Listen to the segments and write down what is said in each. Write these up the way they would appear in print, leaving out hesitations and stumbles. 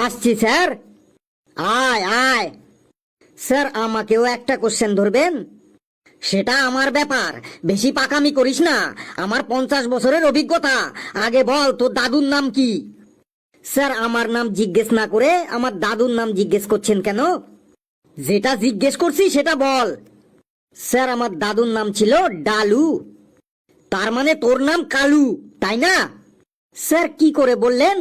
আসছি স্যার। আয় আয়। স্যার আমাকেও একটা কোশ্চেন ধরবেন? সেটা আমার ব্যাপার, বেশি পাকামি করিস না। আমার 50 বছরের অভিজ্ঞতা। আগে বল তোর দাদুর নাম কি? স্যার আমার নাম জিজ্ঞেস না করে আমার দাদুর নাম জিজ্ঞেস করছেন কেন? যেটা জিজ্ঞেস করছি সেটা বল। স্যার আমার দাদুর নাম ছিল ডালু। তার মানে তোর নাম কালু, তাই না? স্যার কি করে বললেন?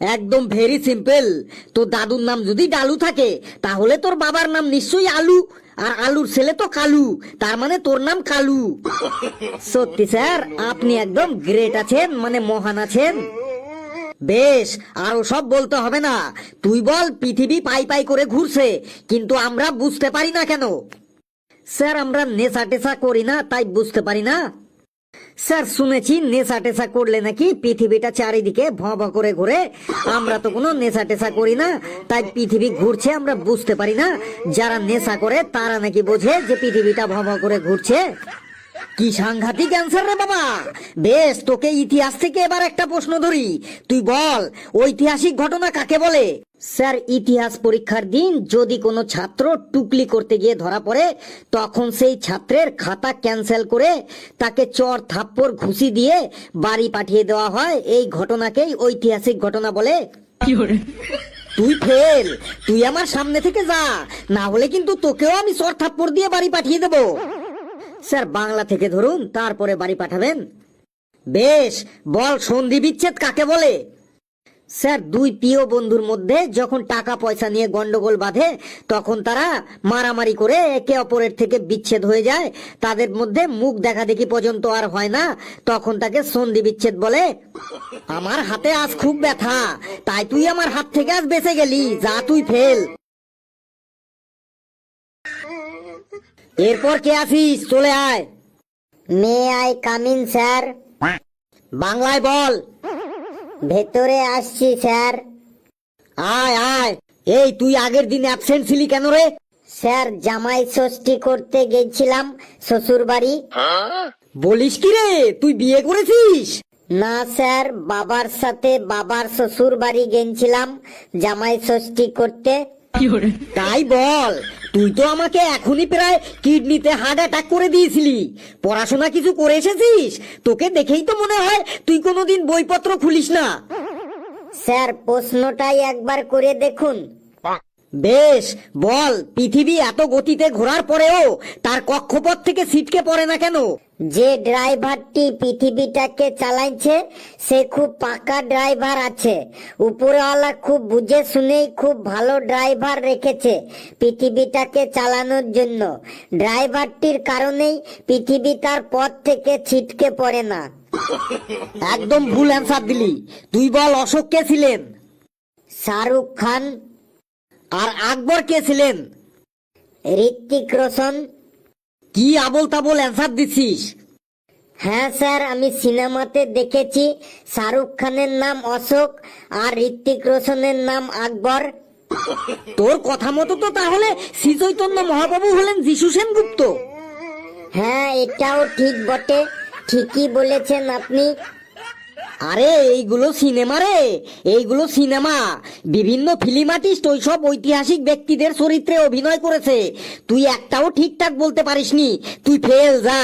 একদম ভেরি সিম্পল। তোর দাদুর নাম যদি ডালু থাকে তাহলে তোর বাবার নাম নিশ্চয়ই আলু, আর আলুর ছেলে তো কালু, তার মানে তোর নাম কালু। সত্যি স্যার আপনি একদম গ্রেট আছেন, মানে মহান আছেন। বেশ, আরো সব বলতে হবে না। তুই বল পৃথিবী পাই পাই করে ঘুরছে, কিন্তু আমরা বুঝতে পারি না কেন? স্যার আমরা নেশা টেশা করি না, তাই বুঝতে পারি না। স্যার শুনেছি নেশা টেশা করলে নাকি পৃথিবীটা চারিদিকে ভঁ ভঁ করে ঘুরে। আমরা তো কোনো নেশা টেশা করি না, তাই পৃথিবী ঘুরছে আমরা বুঝতে পারি না। যারা নেশা করে তারা নাকি বোঝে যে পৃথিবীটা ভঁ ভঁ করে ঘুরছে। কি সাংঘাতিক অ্যান্সার রে বাবা। বেশ, তোকে ইতিহাস থেকে এবার একটা প্রশ্ন ধরি। তুই বল ঐতিহাসিক ঘটনা কাকে বলে? স্যার ইতিহাস পরীক্ষার দিন যদি কোনো ছাত্র টুকলি করতে গিয়ে ধরা পড়ে, তখন সেই ছাত্রের খাতা ক্যান্সেল করে তাকে চর থাপ্পড় ঘুষি দিয়ে বাড়ি পাঠিয়ে দেওয়া হয়। এই ঘটনাকেই ঐতিহাসিক ঘটনা বলে। তুই ফেল, তুই আমার সামনে থেকে যা, না হলে কিন্তু তোকেও আমি চর থাপ্পড় দিয়ে বাড়ি পাঠিয়ে দেবো। স্যার বাংলা থেকে ধরুন, তারপরে বাড়ি পাঠাবেন। বেশ, বল সন্ধি বিচ্ছেদ কাকে বলে? স্যার দুই প্রিয় বন্ধুর মধ্যে যখন টাকা পয়সা নিয়ে গন্ডগোল বাঁধে, তখন তারা মারামারি করে একে অপরের থেকে বিচ্ছেদ হয়ে যায়, তাদের মধ্যে মুখ দেখা দেখি পর্যন্ত আর হয় না, তখন তাকে সন্ধি বিচ্ছেদ বলে। আমার হাতে আজ খুব ব্যথা, তাই তুই আমার হাত থেকে আজ বেঁচে গেলি, যা তুই ফেল। এরপর কে আছিস? চলে আয়। May I come in sir? বাংলায় বল। ভেতরে আসছি স্যার। আয় আয়। এই তুই আগের দিন অ্যাবসেন্ট ছিলি কেন রে? স্যার জামাই ষষ্ঠী করতে গেছিলাম শ্বশুর বাড়ি। বলিস কি রে, তুই বিয়ে করেছিস? না স্যার, বাবার সাথে বাবার শ্বশুর বাড়ি গেছিলাম জামাই ষষ্ঠী করতে। তাই বল, তুই তো আমাকে এখনই প্রায় কিডনিতে হার্ট অ্যাটাক করে দিয়েছিলি। পড়াশোনা কিছু করে এসেছিস? তোকে দেখেই তো মনে হয় তুই কোনোদিন বইপত্র খুলিস না। স্যার প্রশ্নটাই একবার করে দেখুন। বেশ, বল পৃথিবী এত গতিতে ঘোরার পরেও তার কক্ষপথ থেকে ছিটকে পড়ে না কেন? যে ড্রাইভারটি পৃথিবীটাকে চালাইছে সে খুব পাকা ড্রাইভার আছে। উপরওয়ালা খুব বুঝে শুনেই খুব ভালো ড্রাইভার রেখেছে পৃথিবীটাকে চালানোর জন্য। ড্রাইভারটির কারণেই পৃথিবী তার পথ থেকে ছিটকে পড়ে না। একদম ভুল অ্যান্সার দিলি। তুই বল অশোক কে ছিলেন? শাহরুখ খান। আর আকবর কে ছিলেন? ঋত্বিক রোশন। কি আবোল তাবোল অ্যান্সার দিছিস? হ্যাঁ স্যার, আমি সিনেমাতে দেখেছি শাহরুখ খানের নাম অশোক আর ঋত্বিক রোশনের নাম আকবর। তোর কথা মতো তো তাহলে শ্রী চৈতন্য মহাপ্রভু হলেন যিশু সেনগুপ্ত। হ্যাঁ এটাও ঠিক বটে, ঠিকই বলেছেন আপনি। আরে এইগুলো সিনেমা রে, এইগুলো সিনেমা। বিভিন্ন ফিল্ম আর্টিস্ট ওইসব ঐতিহাসিক ব্যক্তিদের চরিত্রে অভিনয় করেছে। তুই একটাও ঠিকঠাক বলতে পারিসনি, তুই ফেল, যা।